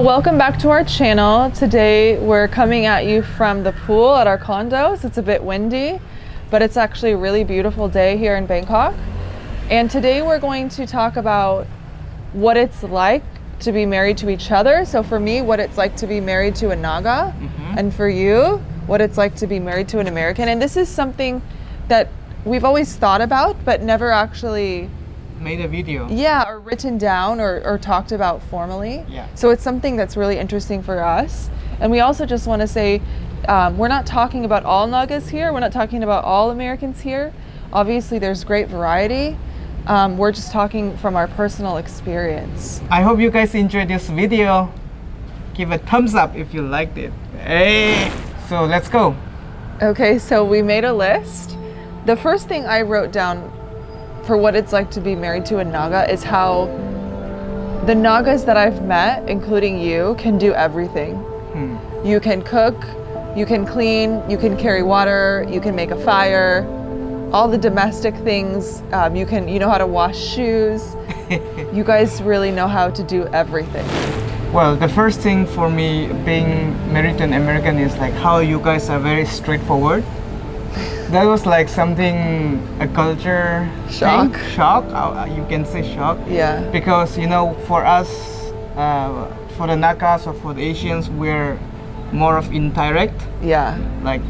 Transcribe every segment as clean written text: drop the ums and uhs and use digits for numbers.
Welcome back to our channel. Today we're coming at you from the pool at our condos. It's a bit windy, but it's actually a really beautiful day here in Bangkok. And today we're going to talk about what it's like to be married to each other. So for me, what it's like to be married to a Naga, and for you, what it's like to be married to an American. And this is something that we've always thought about, but never actually made a video. Yeah, or written down or talked about formally. Yeah. So it's something that's really interesting for us. And we also just want to say, we're not talking about all Nagas here. We're not talking about all Americans here. Obviously, there's great variety. We're just talking from our personal experience. I hope you guys enjoyed this video. Give a thumbs up if you liked it. Hey! So let's go. Okay, so we made a list. The first thing I wrote down for what it's like to be married to a Naga is how the Nagas that I've met, including you, can do everything. You can cook, you can clean, you can carry water, you can make a fire, all the domestic things. You know how to wash shoes. You guys really know how to do everything. Well, the first thing for me being married to an American is like how you guys are very straightforward. That was like something, a culture Shock. thing. Shock, you can say shock. Yeah. Because, you know, for us, for the Nagas or for the Asians, we're more of indirect. Yeah. Like,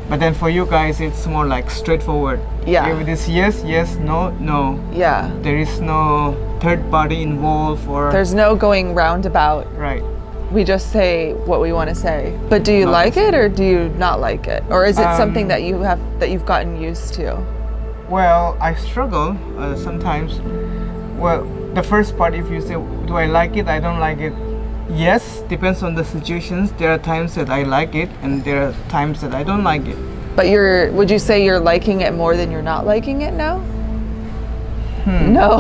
but then for you guys, it's more like straightforward. Yeah. If it is yes, yes, no, no. Yeah. There is no third party involved or... There's no going roundabout. Right. We just say what we want to say. But do you like it or do you not like it? Or is it something that you've gotten used to? Well, I struggle sometimes. Well, the first part, if you say, do I like it? I don't like it. Yes, depends on the situations. There are times that I like it and there are times that I don't like it. But would you say you're liking it more than you're not liking it now? No.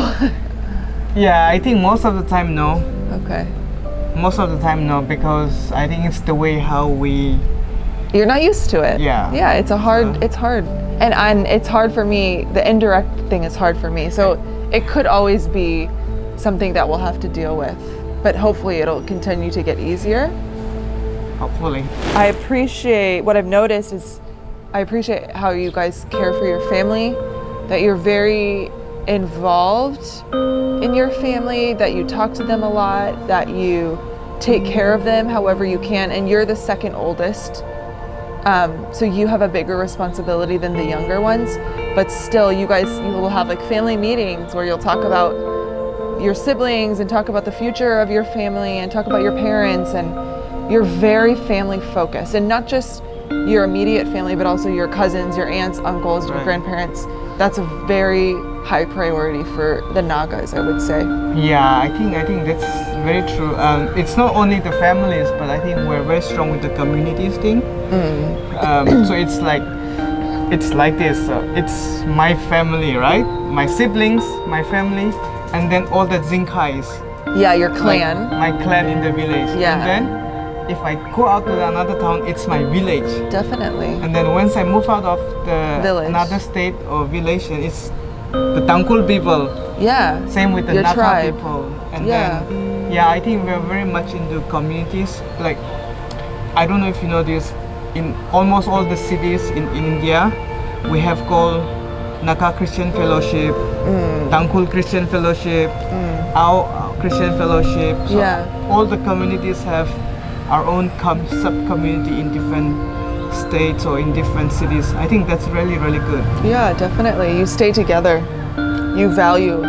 Yeah, I think most of the time, no. Okay. Most of the time, no, because I think it's the way how we... You're not used to it. Yeah. Yeah, it's hard. And it's hard for me. The indirect thing is hard for me. So it could always be something that we'll have to deal with. But hopefully it'll continue to get easier. Hopefully. I appreciate, what I've noticed is, I appreciate how you guys care for your family, that you're very involved in your family, that you talk to them a lot, that you take care of them however you can, and you're the second oldest. So you have a bigger responsibility than the younger ones, but still you will have like family meetings where you'll talk about your siblings and talk about the future of your family and talk about your parents, and you're very family focused, and not just your immediate family but also your cousins, your aunts, uncles, your grandparents. That's a very high priority for the Nagas, I would say. Yeah, I think that's very true. It's not only the families, but I think we're very strong with the communities thing. So it's like this. It's my family, right? My siblings, my family, and then all the Zingkhais. Yeah, your clan. Like my clan in the village. Yeah. And then if I go out to another town, it's my village. Definitely. And then once I move out of the Village. another state or village, it's the Tangkul people. Yeah. Same with the Your Naga tribe. people. And Yeah. then, yeah, I think we're very much into communities. Like, I don't know if you know this, in almost all the cities in India, we have called Naga Christian Fellowship, Tangkul Christian Fellowship, our Christian Fellowship. So Yeah. all the communities have our own sub-community in different states or in different cities. I think that's really, really good. Yeah, definitely. You stay together. You value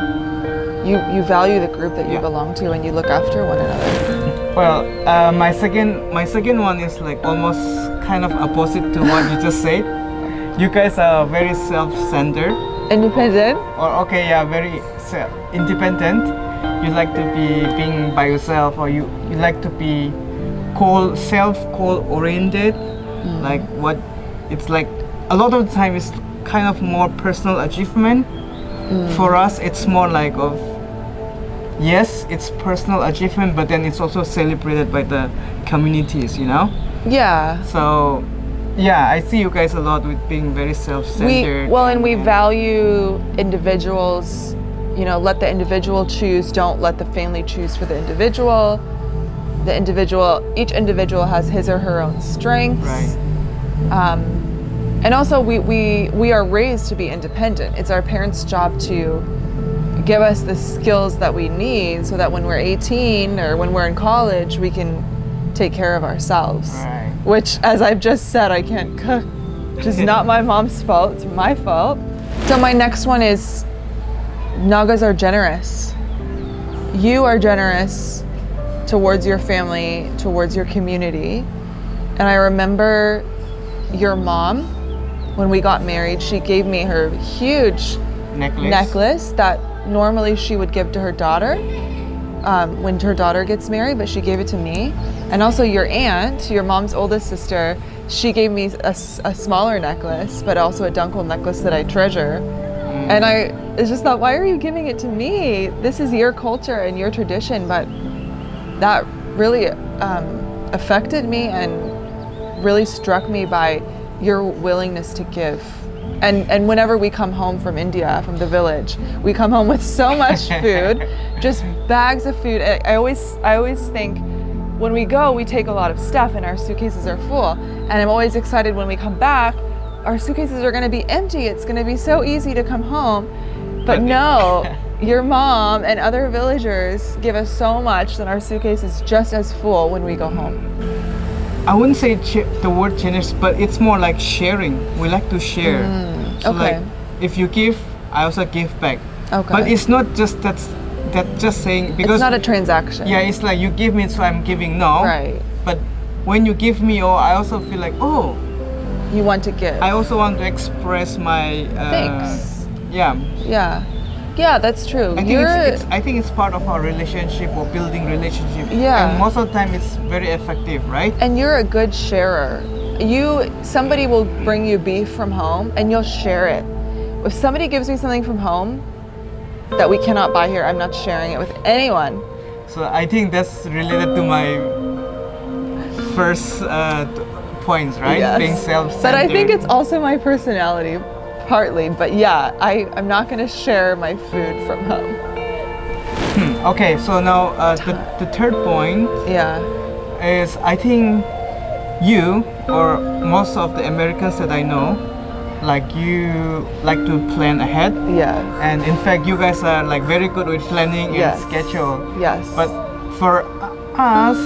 the group that you belong to, and you look after one another. Well, my second one is like almost kind of opposite to what you just said. You guys are very self-centered. Independent? Or okay, yeah, very independent. You like to be being by yourself, or you like to be self-goal-oriented. Like what it's like a lot of the time it's kind of more personal achievement. For us, it's more like of, yes, it's personal achievement, but then it's also celebrated by the communities, you know? Yeah. So yeah, I see you guys a lot with being very self-centered. We value individuals, you know, let the individual choose, don't let the family choose for the individual. each individual has his or her own strengths. Right. And also we are raised to be independent. It's our parents' job to give us the skills that we need so that when we're 18 or when we're in college, we can take care of ourselves. Right. Which, as I've just said, I can't cook. Which is not my mom's fault, it's my fault. So my next one is, Nagas are generous. You are generous towards your family, towards your community. And I remember your mom, when we got married, she gave me her huge necklace that normally she would give to her daughter when her daughter gets married, but she gave it to me. And also your aunt, your mom's oldest sister, she gave me a smaller necklace, but also a dunkel necklace that I treasure. And I just thought, why are you giving it to me? This is your culture and your tradition. But that really affected me and really struck me by your willingness to give. And whenever we come home from India, from the village, we come home with so much food, just bags of food. I always think, when we go, we take a lot of stuff and our suitcases are full. And I'm always excited when we come back, our suitcases are gonna be empty. It's gonna be so easy to come home. But no, your mom and other villagers give us so much that our suitcase is just as full when we go home. I wouldn't say the word generous, but it's more like sharing. We like to share. So okay. like, if you give, I also give back. Okay. But it's not just that just saying, because it's not a transaction. Yeah, it's like you give me, so I'm giving. No. Right. But when you give me, I also feel like, you want to give. I also want to express my thanks. Yeah. Yeah, that's true. I think it's part of our relationship or building relationship. Yeah. And most of the time it's very effective, right? And you're a good sharer. Somebody will bring you beef from home and you'll share it. If somebody gives me something from home that we cannot buy here, I'm not sharing it with anyone. So I think that's related to my first points, right? Yes. Being self-centered. But I think it's also my personality, partly. But yeah, I'm not going to share my food from home. Okay, so now the third point is, I think you, or most of the Americans that I know, like, you like to plan ahead. Yeah. And in fact, you guys are like very good with planning and schedule. Yes. But for us,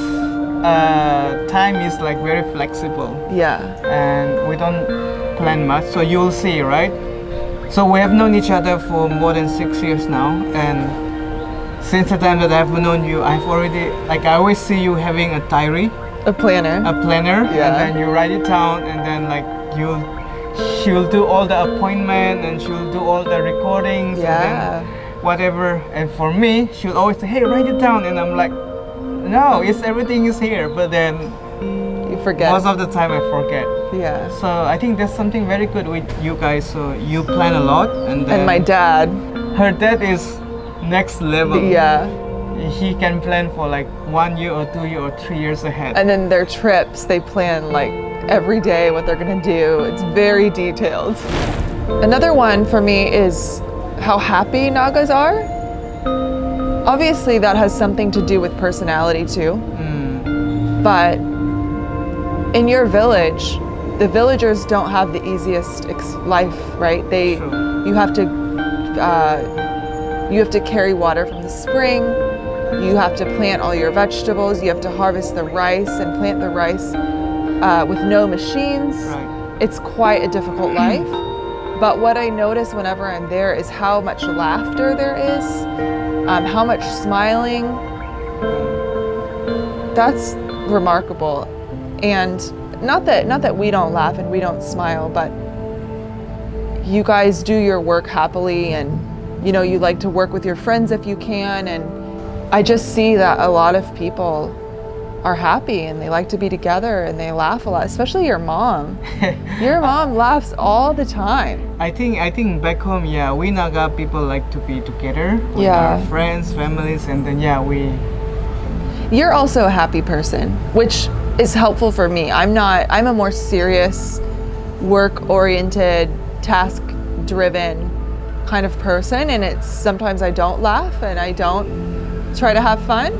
time is like very flexible. Yeah. And we don't plan much, so you'll see, right? So we have known each other for more than 6 years now, and since the time that I've known you, I always see you having a diary. A planner. Yeah. And then you write it down, and then like she'll do all the appointment, and she'll do all the recordings, and then whatever. And for me, she'll always say, hey, write it down, and I'm like, no, everything is here. But then you forget. Most of the time I forget. Yeah. So I think that's something very good with you guys. So you plan a lot, and then my dad. Her dad is next level. Yeah. He can plan for like 1 year or 2 years or 3 years ahead. And then their trips, they plan like every day what they're gonna do. It's very detailed. Another one for me is how happy Nagas are. Obviously that has something to do with personality too. But in your village, the villagers don't have the easiest life, right? You have to carry water from the spring. You have to plant all your vegetables. You have to harvest the rice and plant the rice with no machines. Right. It's quite a difficult life. But what I notice whenever I'm there is how much laughter there is, how much smiling. That's remarkable. And not that we don't laugh and we don't smile, but you guys do your work happily, and you like to work with your friends if you can, and I just see that a lot of people are happy and they like to be together and they laugh a lot, especially your mom. Your mom laughs all the time. I think back home, we Naga people like to be together with our friends, families, and then You're also a happy person, which is helpful for me. I'm a more serious, work-oriented, task-driven kind of person, and sometimes I don't laugh and I don't try to have fun.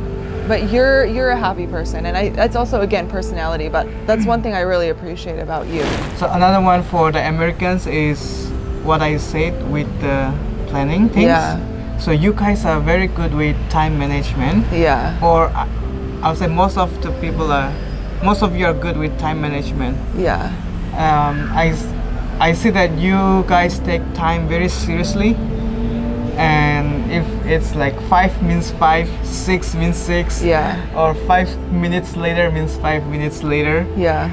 but you're a happy person, and that's also again personality. But that's one thing I really appreciate about you. So another one for the Americans is what I said with the planning things. Yeah. So you guys are very good with time management. Yeah. Or I would say most of you are good with time management. Yeah. I see that you guys take time very seriously, and if it's like 5 means 5, 6 means 6, Yeah. or 5 minutes later means 5 minutes later. Yeah.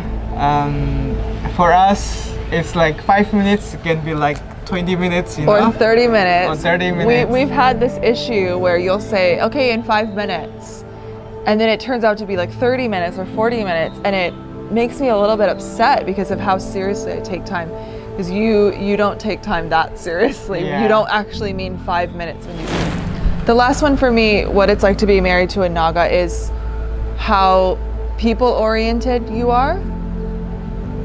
For us, it's like 5 minutes can be like 20 minutes, you know? Or 30 minutes. Or 30 minutes. We've had this issue where you'll say, okay, in 5 minutes. And then it turns out to be like 30 minutes or 40 minutes. And it makes me a little bit upset because of how seriously I take time. Because you don't take time that seriously. Yeah. You don't actually mean 5 minutes when you say. The last one for me, what it's like to be married to a Naga, is how people-oriented you are.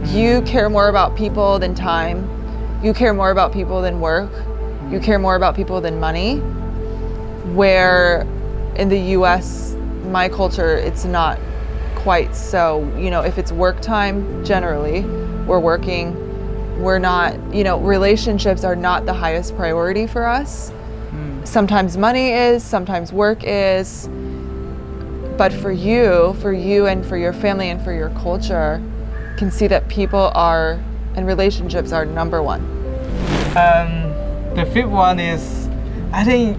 You care more about people than time. You care more about people than work. You care more about people than money. Where in the US, my culture, it's not quite so. You know, if it's work time, generally, we're working. We're not, you know, relationships are not the highest priority for us. Sometimes money is, sometimes work is. But for you and for your family and for your culture, can see that people are, and relationships are number one. The fifth one is, I think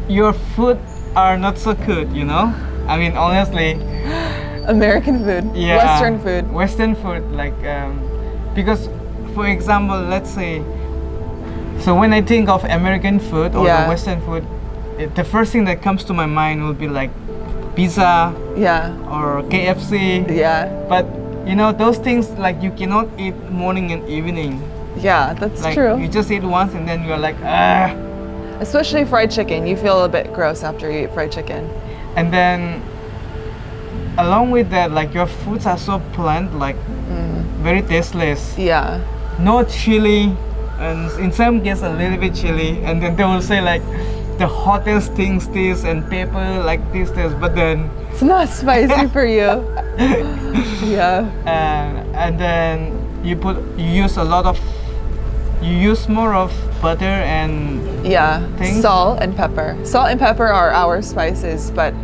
your food are not so good, you know? I mean, honestly. American food, Yeah, Western food. Western food, like, because, for example, let's say, so when I think of American food or Yeah. the Western food, the first thing that comes to my mind will be like pizza Yeah, or KFC. yeah, But you know, those things, like, you cannot eat morning and evening. yeah, that's Like, true. you just eat once and then you're like, ah. Especially fried chicken. You feel a bit gross after you eat fried chicken. And then along with that, like, your foods are so bland, like very tasteless. Yeah, No chili, and in some cases a little bit chili, and then they will say like the hottest things this and pepper like this, but then it's not spicy for you. Yeah, and then you use more of butter and yeah. Things? Salt and pepper. Salt and pepper are our spices, but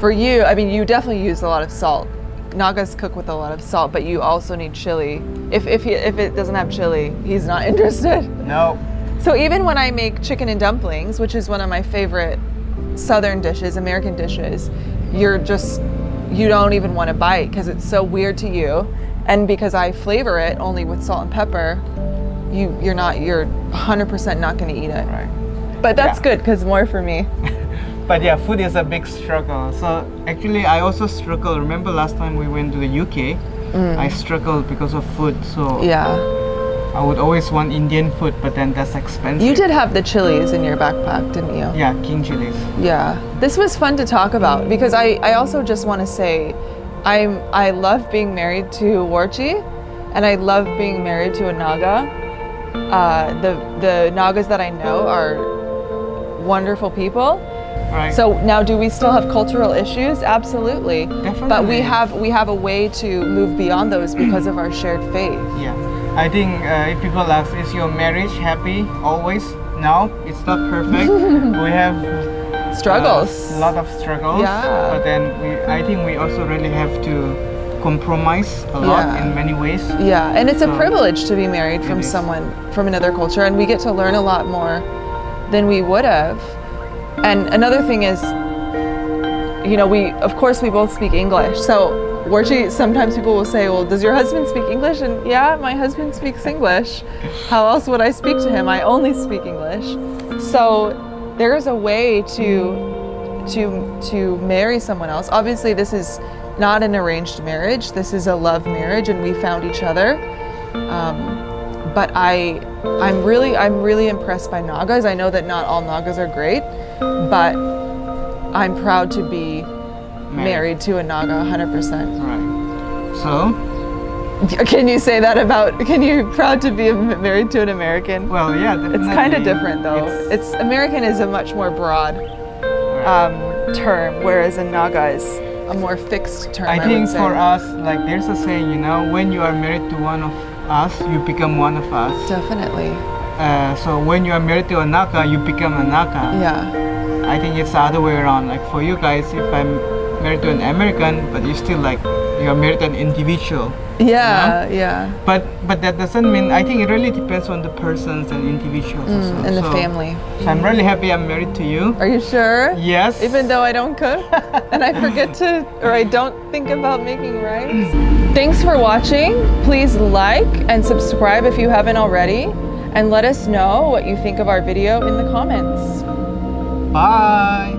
for you, I mean, you definitely use a lot of salt. Nagas cook with a lot of salt, but you also need chili. If it doesn't have chili, he's not interested. no. So even when I make chicken and dumplings, which is one of my favorite Southern dishes, American dishes, you don't even want to bite because it's so weird to you. And because I flavor it only with salt and pepper, you're 100% not going to eat it. Right. But that's Yeah. good because more for me. But yeah, food is a big struggle. So actually, I also struggle. Remember last time we went to the UK, I struggled because of food. So Yeah. I would always want Indian food, but then that's expensive. You did have the chilies in your backpack, didn't you? Yeah, king chilies. Yeah. This was fun to talk about because I also just want to say I love being married to Worchi, and I love being married to a Naga. The Nagas that I know are wonderful people. Right. So now, do we still have cultural issues? Absolutely. Definitely. But we have a way to move beyond those because of our shared faith. Yeah, I think if people ask, is your marriage happy always? No, it's not perfect. We have Struggles. a lot of struggles. Yeah. But then I think we also really have to compromise a lot Yeah. in many ways. Yeah, and it's a So, privilege to be married from it is. someone from another culture, and we get to learn a lot more than we would have. And another thing is, you know, of course we both speak English. So Worchi, sometimes people will say, well, does your husband speak English? And yeah, my husband speaks English. How else would I speak to him? I only speak English. So there is a way to marry someone else. Obviously, this is not an arranged marriage. This is a love marriage, and we found each other. But I'm really impressed by Nagas. I know that not all Nagas are great, but I'm proud to be married to a Naga 100%. Right. So, Can you say that can you proud to be married to an American? well, yeah, definitely. It's kind of different though. American is a much more broad. Right. term, whereas a Naga is a more fixed term. I would think say. for us, like there's a saying, you know, when you are married to one of us, you become one of us. Definitely. So when you are married to a Naga, you become a Naga. Yeah. I think it's the other way around. Like for you guys, if I'm married to an American, but you still like you're married to an individual. Yeah, yeah. But that doesn't mean. I think it really depends on the persons and individuals also. And the So- family. So I'm really happy I'm married to you. Are you sure? Yes. Even though I don't cook and I forget to, or I don't think about making rice. Thanks for watching. Please like and subscribe if you haven't already. And let us know what you think of our video in the comments. Bye.